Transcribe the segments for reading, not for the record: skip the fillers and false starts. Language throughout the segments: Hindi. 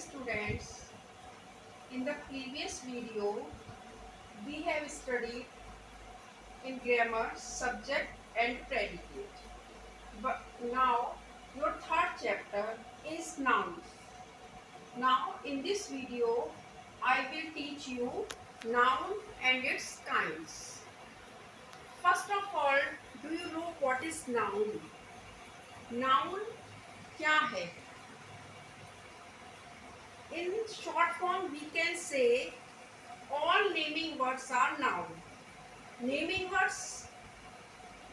students, in the previous video we have studied in grammar, subject and predicate. But now your third chapter is nouns. Now in this video I will teach you noun and its kinds. First of all, do you know what is noun? Noun क्या है? In short form we can say all naming words are noun. Naming words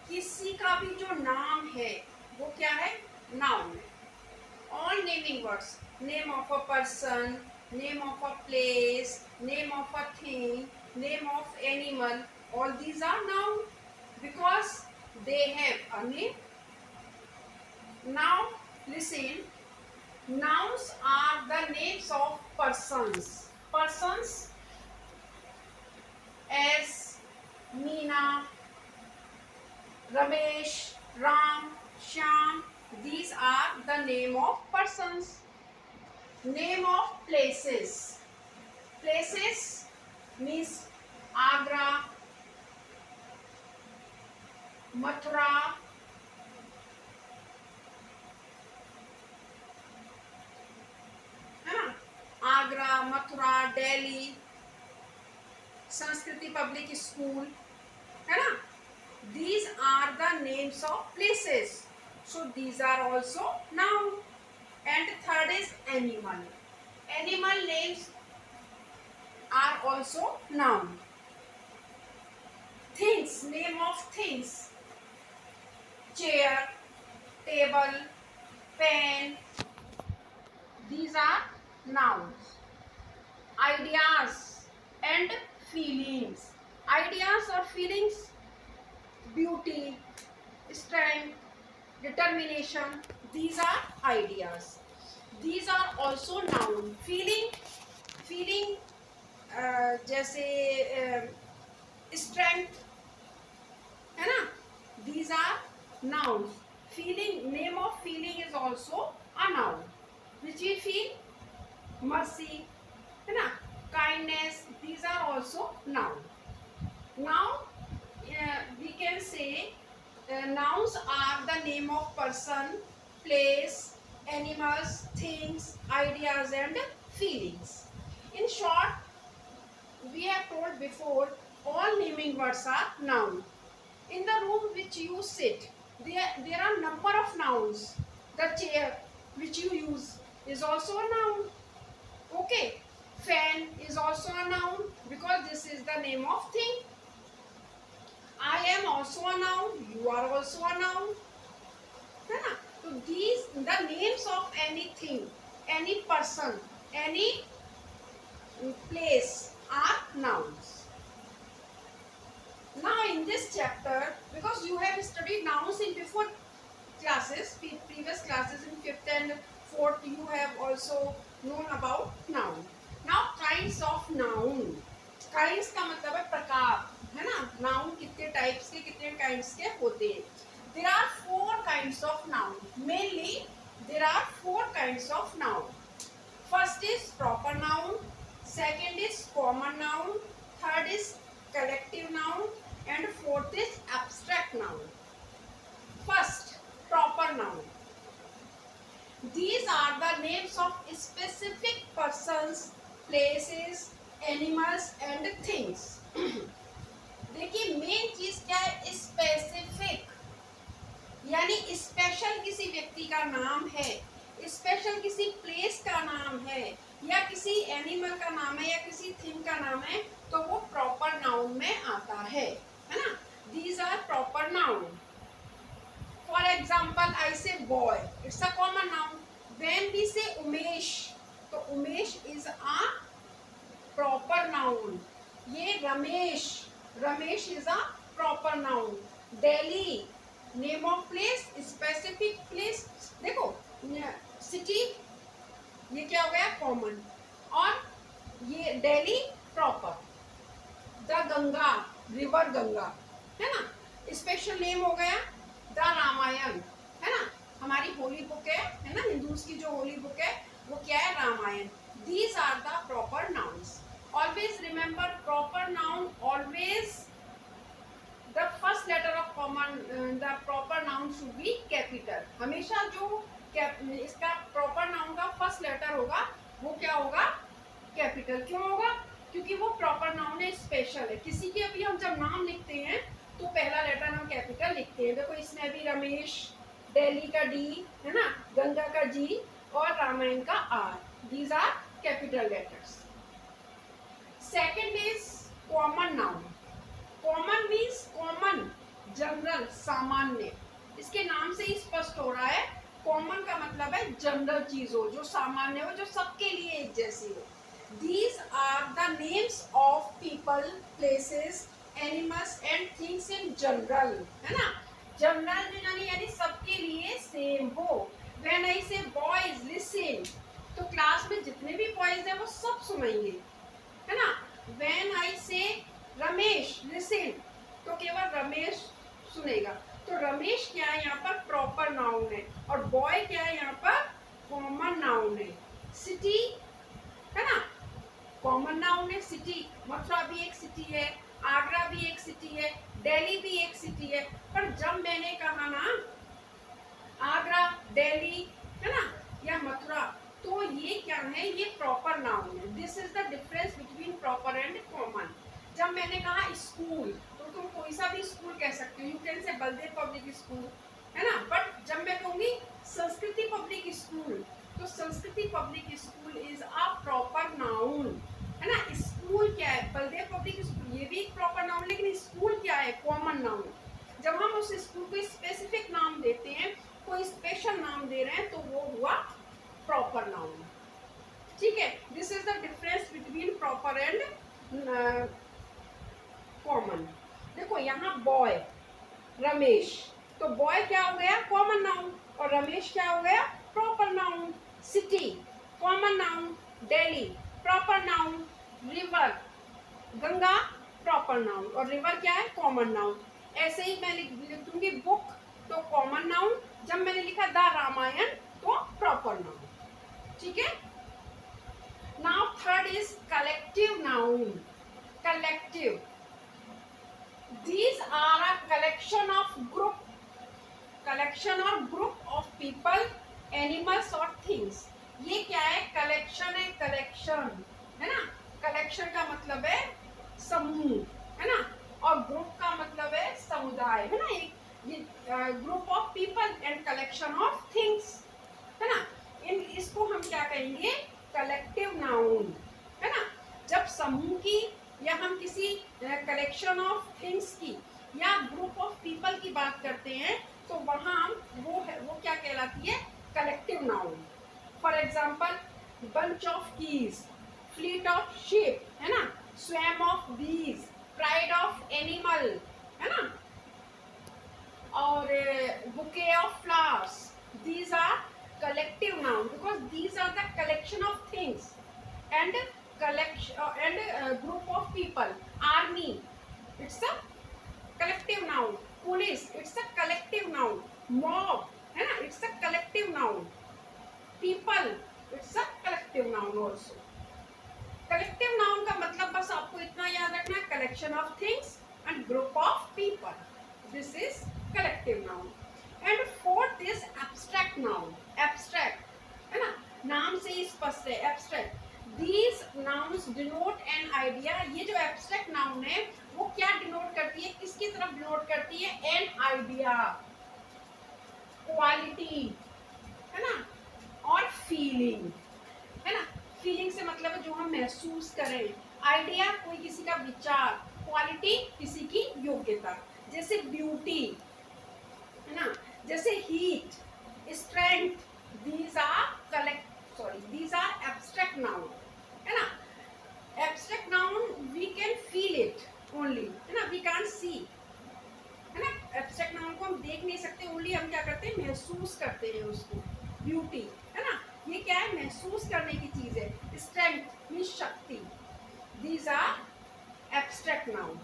किसी का भी जो नाम है वो क्या है? Noun. All naming words, name of a person, name of a place, name of a thing, name of animal, all these are noun because they have a name. Now listen, nouns are the names of persons. Persons as Meena, Ramesh, Ram, Shyam, these are the name of persons. Name of places. Places means Agra, Mathura, Agra, Mathura, Delhi, संस्कृति पब्लिक स्कूल, है ना? These are the names of places. So these are also noun. And third is animal. Animal names are also noun. Things, name of things. Chair, table, pen. These are nouns. Ideas and feelings. Ideas or feelings, beauty, strength, determination, these are ideas. These are also noun. Feeling जैसे strength, है ना? These are nouns. Feeling, name of feeling is also a noun. Which we feel, mercy, है ना? Kindness, these are also noun. Now we can say nouns are the name of person, place, animals, things, ideas and feelings. In short, we have told before, all naming words are noun. In the room which you sit, there are number of nouns. The chair which you use is also a noun. Okay, fan is also a noun because this is the name of thing. I am also a noun, you are also a noun, है ना? So these the names of anything, any person, any place are nouns. Now in this chapter, because you have studied nouns in before classes, previous classes in 5th and 4th, you have also known about noun. Now kinds of noun. Kinds का मतलब है प्रकार, है ना? Noun कितने टाइप्स के, कितने kinds के होते हैं? There are 4 kinds of noun. Mainly there are 4 kinds of noun. First is proper noun, second is common noun, third is collective noun and fourth is abstract noun. First, proper noun. These are the names of specific persons, places, animals and things. देखिए मेन चीज क्या है? स्पेसिफिक, यानी स्पेशल किसी व्यक्ति का नाम है, स्पेशल किसी प्लेस का नाम है या किसी एनिमल का नाम है या किसी थिंग का नाम है, तो वो प्रॉपर नाउन में आता है ना? These are proper noun. For example I say boy, it's a common noun. When we say Umesh, तो Umesh is a proper noun. ये Ramesh, Ramesh is a proper noun. Delhi, name of place, specific place. देखो सिटी, ये क्या हो गया? कॉमन. और ये Delhi proper. The Ganga, river Ganga, है ना? स्पेशल नेम हो गया द रामायण, है ना? हमारी होली बुक है ना? हिंदूज की जो होली बुक है वो क्या है, Ramayan. These are the proper nouns. Always remember, proper noun always the first letter of common, the proper noun should be capital. हमेशा जो इसका प्रॉपर नाउन का फर्स्ट लेटर होगा वो क्या होगा, कैपिटल। क्यों होगा, क्योंकि वो प्रॉपर नाउन है, स्पेशल है। किसी के भी हम जब नाम लिखते हैं तो पहला लेटर हम कैपिटल लिखते हैं। देखो इसमें भी रमेश, दिल्ली का डी है ना, गंगा का जी और रामायण का R, these are capital letters. Second is common noun. Common means common, general, सामान्य। इसके नाम से ही स्पष्ट हो रहा है, कॉमन का मतलब है जनरल चीज हो, जो सामान्य हो, जो सबके लिए एक जैसी हो। These are the names of people, places, animals and things in general, है ना। जनरल यानी सबके लिए सेम हो। When I say boys listen, तो क्लास में जितने भी बॉयज हैं वो सब सुनेंगे, है ना। When I say Ramesh listen, तो केवल रमेश सुनेगा। तो रमेश क्या है यहाँ पर, प्रॉपर नाउन है, और बॉय क्या है यहाँ पर, कॉमन नाउन है। सिटी है ना, कॉमन नाउन है सिटी। मथुरा भी एक सिटी है, आगरा भी एक सिटी है, दिल्ली भी एक सिटी है। पर जब मैंने कहा ना आगरा, दिल्ली है ना, या मथुरा, तो ये क्या है, ये प्रॉपर नाउन है। This is the difference between proper and common. जब मैंने कहा स्कूल, तो तुम कोई सा भी स्कूल कह सकते हो, you can say Baldev public school, है ना। बट जब मैं कहूंगी संस्कृति पब्लिक स्कूल, तो संस्कृति public school is a proper noun, है ना। स्कूल क्या है, बलदेव पब्लिक स्कूल, ये भी एक प्रॉपर नाउन, लेकिन स्कूल क्या है, कॉमन नाउन। जब हम उस स्कूल को स्पेसिफिक नाम देते हैं, कोई स्पेशल नाम दे रहे हैं, तो वो हुआ प्रॉपर नाउन। ठीक है, this is the difference between proper and common. देखो यहाँ बॉय, रमेश, तो बॉय क्या हो गया, कॉमन नाउन, और रमेश क्या हो गया, proper noun. City common noun, Delhi proper noun, river Ganga proper noun, और रिवर क्या है, कॉमन नाउन। ऐसे ही मैं लिख दूंगी बुक, तो कॉमन नाउन। जब मैंने लिखा द रामायण, तो प्रॉपर नाउन। ठीक है। Now third is collective noun. Collective, these are a collection of group of people, animals or things। ये क्या है, कलेक्शन है, कलेक्शन है ना। कलेक्शन का मतलब है समूह, है ना, और ग्रुप का मतलब है समुदाय, है ना। एक ये group of people and collection of things, है ना। इसको हम क्या कहेंगे, कलेक्टिव नाउन, है ना। जब समूह की, या हम किसी कलेक्शन ऑफ थिंग्स की, या ग्रुप ऑफ पीपल की बात करते हैं, तो वहां वो क्या कहलाती है, collective noun. For example, bunch of keys, fleet of ship, है ना, swarm of bees, pride of animal, है ना, और bouquet of flowers. These are collective noun because these are the collection of things and group of people. Army, it's a collective noun. Police, it's a collective noun. Mob, है ना, it's a collective noun. People, it's a collective noun also. Collective noun का मतलब बस आपको इतना याद रखना है, collection of things and group of people. This is collective noun. And fourth is abstract noun. Abstract, है ना, नाम से ही स्पष्ट है, abstract. These nouns denote an idea. ये जो abstract noun है वो क्या denote करती है, किसकी तरफ denote करती है, an idea, quality, है ना, और feeling, है ना। feeling से मतलब है जो हम महसूस करें, idea कोई किसी का विचार, quality किसी की योग्यता। जैसे beauty, है ना, जैसे heat, strength, these are abstract noun, है ना। abstract noun we can feel it only, है ना, we can't see, है ना। abstract noun को हम देख नहीं सकते, only हम क्या करते हैं, महसूस करते हैं उसको। ब्यूटी, है ना, ये क्या है, महसूस करने की चीज है। स्ट्रेंथ मीन्स शक्ति। these are abstract noun।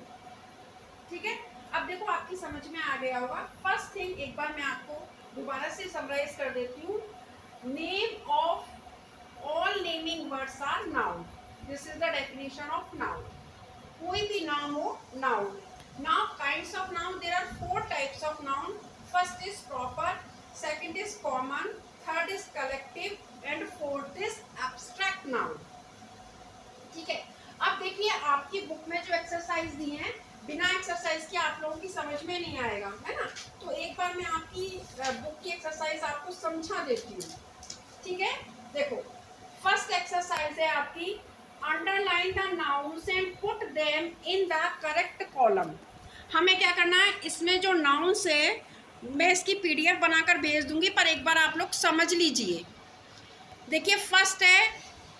ठीक है। अब देखो आपकी समझ में आ गया होगा। फर्स्ट थिंग, एक बार मैं आपको दोबारा से समराइज कर देती हूँ। Name of all naming words are noun. This is the definition of noun. कोई भी नाम हो noun. Now kinds of noun, there are 4 types of noun. First is proper, second is common, third is collective and fourth is abstract noun. ठीक है. अब देखिए आपकी बुक में जो एक्सरसाइज दी है, बिना एक्सरसाइज के आप लोगों की समझ में नहीं आएगा, है ना. तो एक बार मैं आपकी बुक की एक्सरसाइज आपको समझा देती हूँ. ठीक है. देखो फर्स्ट एक्सरसाइज है आपकी, underline the nouns and put them in the correct column. हमें क्या करना है, इसमें जो नाउन्स है मैं इसकी पीडीएफ बनाकर भेज दूंगी, पर एक बार आप लोग समझ लीजिए. देखिए फर्स्ट है,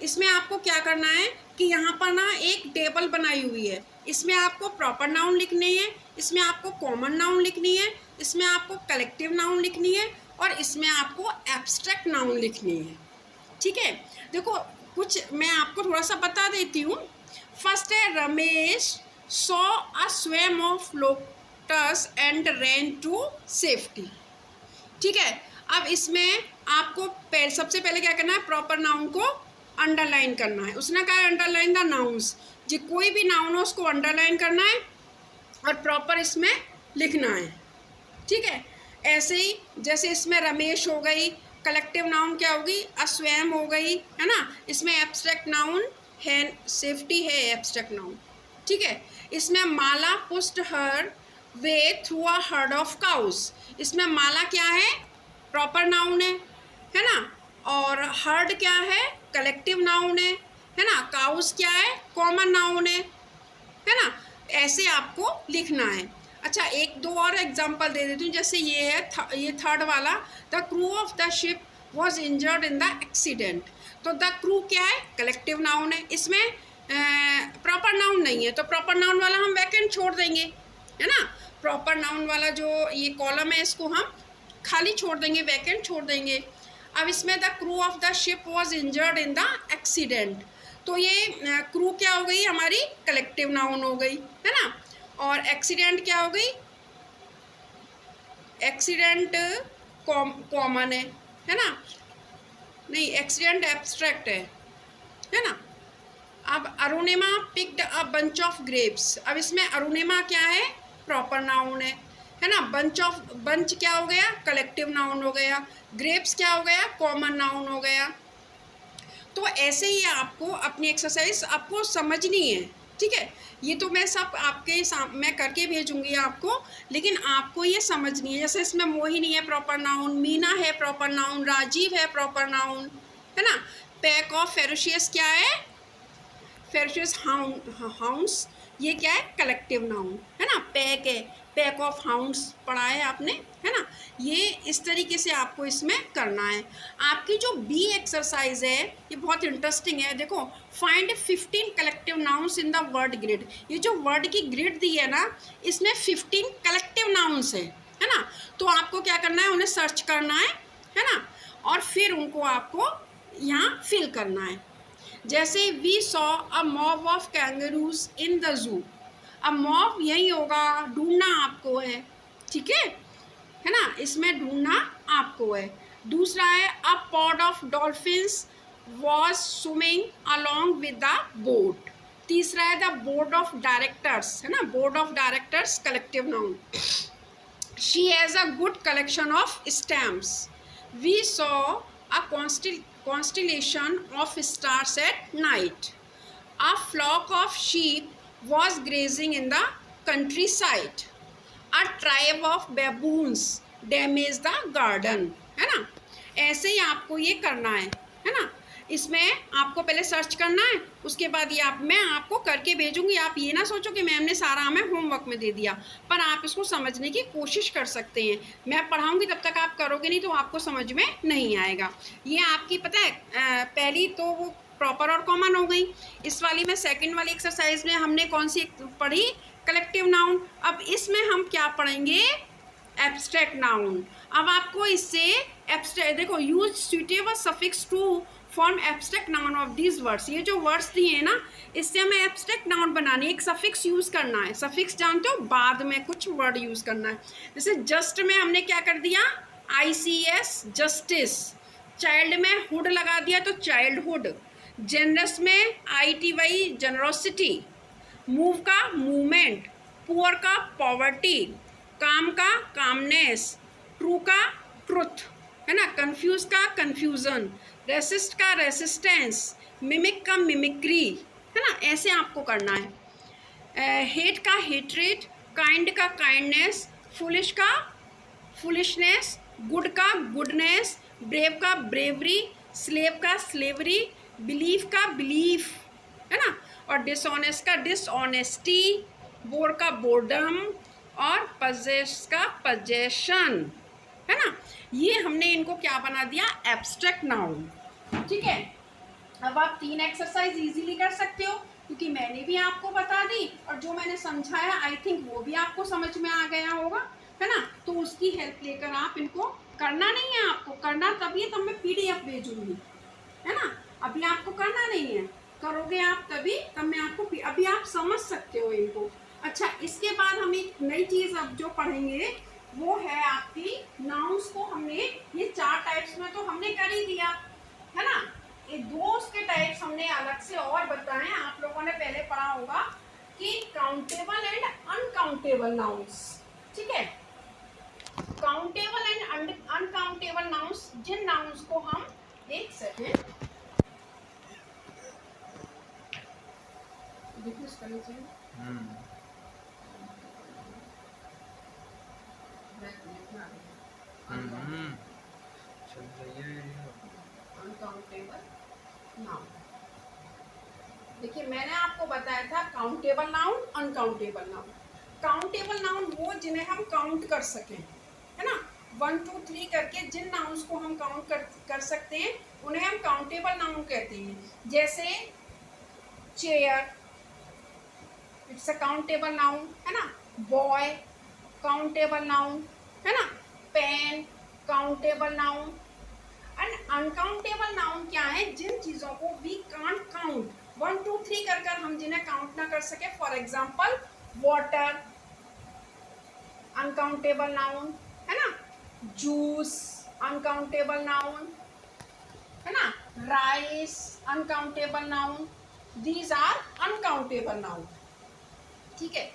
इसमें आपको क्या करना है कि यहाँ पर ना एक टेबल बनाई हुई है. इसमें आपको प्रॉपर नाउन लिखने हैं, इसमें आपको कॉमन नाउन लिखनी है, इसमें आपको कलेक्टिव नाउन लिखनी है और इसमें आपको एब्स्ट्रैक्ट नाउन लिखनी है. ठीक है. देखो कुछ मैं आपको थोड़ा सा बता देती हूँ. फर्स्ट है, Ramesh saw a swarm of locusts and ran to safety. ठीक है. अब इसमें आपको सबसे पहले क्या करना है, प्रॉपर नाउन को अंडरलाइन करना है. उसने कहा है अंडरलाइन द नाउन्स, जो कोई भी नाउन हो उसको अंडरलाइन करना है और प्रॉपर इसमें लिखना है. ठीक है. ऐसे ही जैसे इसमें रमेश हो गई, कलेक्टिव नाउन क्या होगी, अस्वयं हो गई, है ना. इसमें एब्स्ट्रैक्ट नाउन है, सेफ्टी है एब्स्ट्रैक्ट नाउन. ठीक है. इसमें Mala pushed her way through a herd of cows. इसमें माला क्या है, प्रॉपर नाउन है ना. और हर्ड क्या है, कलेक्टिव नाउन है ना. काउस क्या है, कॉमन नाउन है ना. ऐसे आपको लिखना है. अच्छा एक दो और एग्जांपल दे देती हूँ. जैसे ये है ये थर्ड वाला, the crew of the ship was injured in the accident. तो द क्रू क्या है, कलेक्टिव नाउन है. इसमें प्रॉपर नाउन नहीं है, तो प्रॉपर नाउन वाला हम वैकेंट छोड़ देंगे, है ना. प्रॉपर नाउन वाला जो ये कॉलम है इसको हम खाली छोड़ देंगे, वैकेंट छोड़ देंगे. अब इसमें the crew of the ship was injured in the accident, तो ये क्रू क्या हो गई हमारी, कलेक्टिव नाउन हो गई, है ना. और एक्सीडेंट क्या हो गई, एक्सीडेंट कॉमन है ना. नहीं, एक्सीडेंट एब्स्ट्रैक्ट है ना. अब Arunima picked a bunch of grapes. अब इसमें अरुणिमा क्या है, प्रॉपर नाउन है ना. बंच क्या हो गया, कलेक्टिव नाउन हो गया. ग्रेप्स क्या हो गया, कॉमन नाउन हो गया. तो ऐसे ही आपको अपनी एक्सरसाइज आपको समझनी है. ठीक है. ये तो मैं सब आपके मैं करके भेजूंगी आपको, लेकिन आपको ये समझनी है. जैसे इसमें मोहिनी है प्रॉपर नाउन, मीना है प्रॉपर नाउन, राजीव है प्रॉपर नाउन, है ना. पैक ऑफ फेरोशियस क्या है, फेरोशियस हाउंड्स, ये क्या है, कलेक्टिव नाउन है ना. पैक है, पैक ऑफ हाउंड्स पढ़ा है आपने, है ना. ये इस तरीके से आपको इसमें करना है. आपकी जो बी एक्सरसाइज है ये बहुत इंटरेस्टिंग है. देखो, find 15 collective nouns in the word grid. ये जो वर्ड की ग्रिड दी है ना, इसमें 15 कलेक्टिव नाउन्स है ना. तो आपको क्या करना है, उन्हें सर्च करना है ना. और फिर उनको आपको यहाँ फिल करना है. जैसे we saw a mob of kangaroos in the zoo. अब मॉब यही होगा, ढूंढना आपको है. ठीक है ना. इसमें ढूंढना आपको है. दूसरा है, a pod of dolphins was swimming along with the boat. तीसरा है, द बोर्ड ऑफ डायरेक्टर्स, है ना. Board of directors collective noun. She has a good collection of stamps. We saw a constellation of stars at night. A flock of sheep was grazing in the countryside. A tribe of baboons damaged the garden. है ना. ऐसे ही आपको ये करना है ना. इसमें आपको पहले सर्च करना है, उसके बाद ये मैं आपको करके भेजूंगी. आप ये ना सोचो कि मैम ने सारा हमें होमवर्क में दे दिया, पर आप इसको समझने की कोशिश कर सकते हैं. मैं पढ़ाऊंगी तब तक आप करोगे नहीं तो आपको समझ में नहीं आएगा. ये आपकी पता है पहली तो वो प्रॉपर और कॉमन हो गई. इस वाली में सेकंड वाली एक्सरसाइज में हमने कौन सी पढ़ी, कलेक्टिव नाउन. अब इसमें हम क्या पढ़ेंगे, एब्स्ट्रैक्ट नाउन. अब आपको इससे एब्स्ट्रैक्ट, देखो, use suitable suffix to form abstract noun of these words. ये जो वर्ड्स दिए हैं ना, इससे हमें एब्स्ट्रैक्ट नाउन बनानी है. एक सफिक्स यूज़ करना है. सफिक्स जानते हो, बाद में कुछ वर्ड यूज़ करना है. जैसे जस्ट में हमने क्या कर दिया, ICS, जस्टिस. चाइल्ड में हुड लगा दिया तो चाइल्डहुड, जेनरस में ITY जनरोसिटी, मूव का मूवमेंट, पुअर का पॉवर्टी, काम का कामनेस, ट्रू का ट्रुथ, है ना, कंफ्यूज का कंफ्यूजन, रेसिस्ट का रेसिस्टेंस, मिमिक का मिमिक्री, है ना, ऐसे आपको करना है। हेट का हेट्रेट, काइंड का काइंडनेस, फुलिश का फुलिशनेस, गुड का गुडनेस, ब्रेव का ब्रेवरी, स्लेव का स्लेवरी, बिलीफ का बिलीफ, है ना, और डिसऑनेस्ट का डिसऑनेस्टी, बोर का बोर्डम, और पजेस का पजेशन, है ना। ये हमने इनको क्या बना दिया, एब्स्ट्रैक्ट नाउन। ठीक है, अब आप 3 एक्सरसाइज इजीली कर सकते हो, क्योंकि मैंने भी आपको बता दी और जो मैंने समझाया आई थिंक वो भी आपको समझ में आ गया होगा, है ना। तो उसकी हेल्प लेकर आप इनको करना नहीं है, आपको करना तभी तब मैं PDF भेजूंगी, है ना। अभी आपको करना नहीं है, करोगे आप तभी, तब मैं आपको अभी आप समझ सकते हो इनको। अच्छा, इसके बाद हम एक नई चीज़ अब जो पढ़ेंगे वो है आपकी नाउन्स को हमने ये 4 टाइप्स में तो हमने कर ही दिया, है ना। ये 2 उसके टाइप्स हमने अलग से और बताए। आप लोगों ने पहले पढ़ा होगा कि काउंटेबल एंड अनकाउंटेबल नाउन्स, ठीक है। काउंटेबल एंड अनकाउंटेबल नाउन्स, जिन नाउन्स को हम, एक सेकेंड डिफ्यूज करनी चाहिए, अनकाउंटेबल नाउन। देखिए मैंने आपको बताया था countable noun, uncountable noun. Countable noun वो जिन्हें हम काउंट कर सकें, है ना, 1 2 3 करके जिन नाउन्स को हम काउंट कर सकते हैं उन्हें हम काउंटेबल नाउन कहते हैं। जैसे chair, it's a countable noun, है ना। बॉय काउंटेबल नाउन, है ना। Pen countable noun. And uncountable noun क्या है, जिन चीज़ों को वी कांट काउंट, 1 2 3 कर कर हम जिन्हें काउंट ना कर सके। For example water uncountable noun, है ना। जूस अनकाउंटेबल नाउन, है ना। Rice uncountable noun, these are uncountable noun, ठीक है।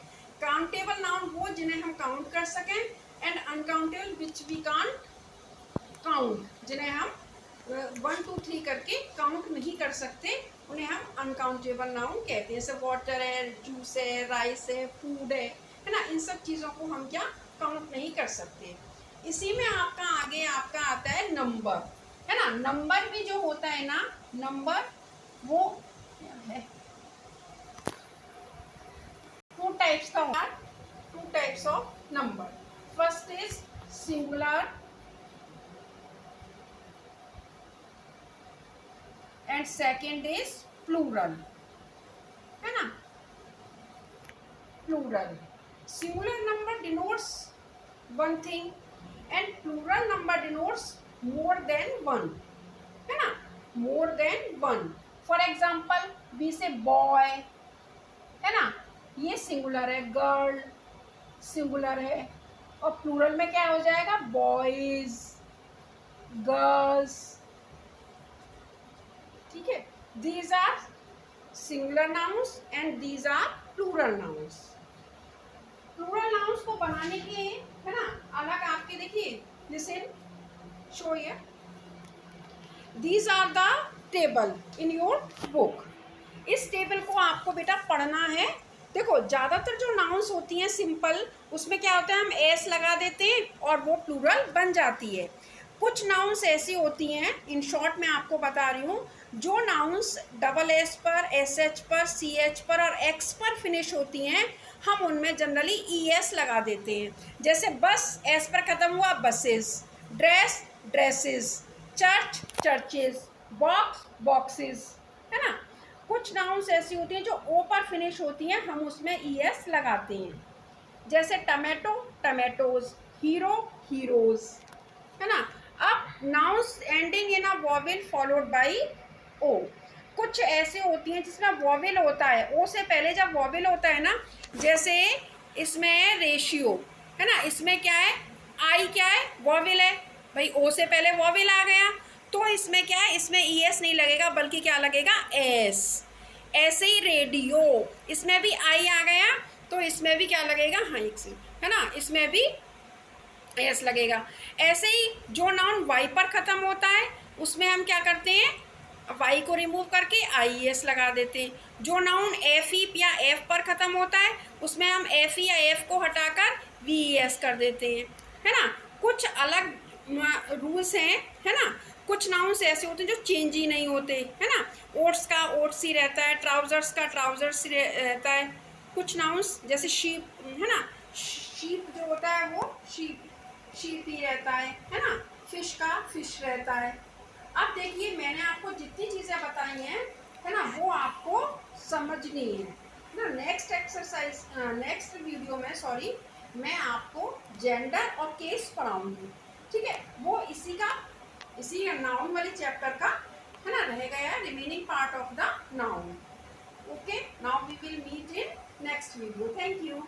काउंटेबल नाउन वो जिन्हें हम काउंट कर सकें, and uncountable which we can't count, जिन्हें हम 1 2 3 करके काउंट नहीं कर सकते, उन्हें हम अनकाउंटेबल नाउन कहते हैं। जैसे वाटर है, जूस है, राइस है, फूड है ना, इन सब चीज़ों को हम क्या काउंट नहीं कर सकते। इसी में आपका आगे आपका आता है नंबर, है ना। नंबर भी जो होता है ना, नंबर वो है 2 टाइप्स का होता है, 2 types of number. First is singular and second is plural, है ना। Plural, singular number denotes one thing and plural number denotes more than one, है ना, more than one. For example we say boy, है ना, ये सिंगुलर है। गर्ल सिंगुलर है, और प्लूरल में क्या हो जाएगा, बॉयज, गर्ल्स, ठीक है। These are singular nouns and these are plural nouns. Plural nouns को बनाने के, है ना, अलग आपके देखिए, listen show here, these are the table in your book. इस टेबल को आपको बेटा पढ़ना है। देखो ज़्यादातर जो नाउन्स होती हैं सिंपल, उसमें क्या होता है, हम एस लगा देते हैं और वो प्लूरल बन जाती है। कुछ नाउन्स ऐसी होती हैं, इन शॉर्ट मैं आपको बता रही हूँ, जो नाउन्स डबल एस पर, एस एच पर, सी एच पर और एक्स पर फिनिश होती हैं, हम उनमें जनरली ई एस लगा देते हैं। जैसे बस एस पर ख़त्म हुआ, buses, dress dresses, church churches, box boxes, है ना। कुछ नाउन्स ऐसी होती हैं जो ओ पर फिनिश होती हैं, हम उसमें ई एस लगाते हैं। जैसे टमेटो टमेटोज, हीरो हीरोज, है ना। अब nouns ending in a vowel followed by O, कुछ ऐसे होती हैं जिसमें वॉवेल होता है, ओ से पहले जब वॉवेल होता है ना, जैसे इसमें है रेशियो, है ना, इसमें क्या है, आई क्या है, वॉवेल है भाई, ओ से पहले वॉवेल आ गया, तो इसमें क्या है, इसमें ES नहीं लगेगा बल्कि क्या लगेगा, S। ऐसे ही रेडियो, इसमें भी I आ गया तो इसमें भी क्या लगेगा, हाँ एक से, है ना, इसमें भी S लगेगा। ऐसे ही जो नाउन Y पर ख़त्म होता है उसमें हम क्या करते हैं, Y को रिमूव करके IES लगा देते हैं। जो नाउन FE या F पर ख़त्म होता है उसमें हम FE या F को हटाकर VES कर देते हैं, है ना। कुछ अलग रूल्स हैं, है ना। कुछ नाउन्स ऐसे होते हैं जो चेंज ही नहीं होते, है ना। ओट्स का ओट्स ही रहता है, ट्राउजर्स का ट्राउजर्स ही रहता है। कुछ नाउन्स जैसे शीप, है ना, शीप जो होता है वो शीप शीप ही रहता है ना। फिश का फिश रहता है। अब देखिए मैंने आपको जितनी चीज़ें बताई हैं, है ना, वो आपको समझनी है ना। नेक्स्ट एक्सरसाइज, नेक्स्ट वीडियो में, सॉरी, मैं आपको जेंडर और केस पढ़ाऊंगी, ठीक है। वो इसी नाउन वाले चैप्टर का, है ना, रह गया remaining part of the noun. Okay, now we will meet in next video. Thank you.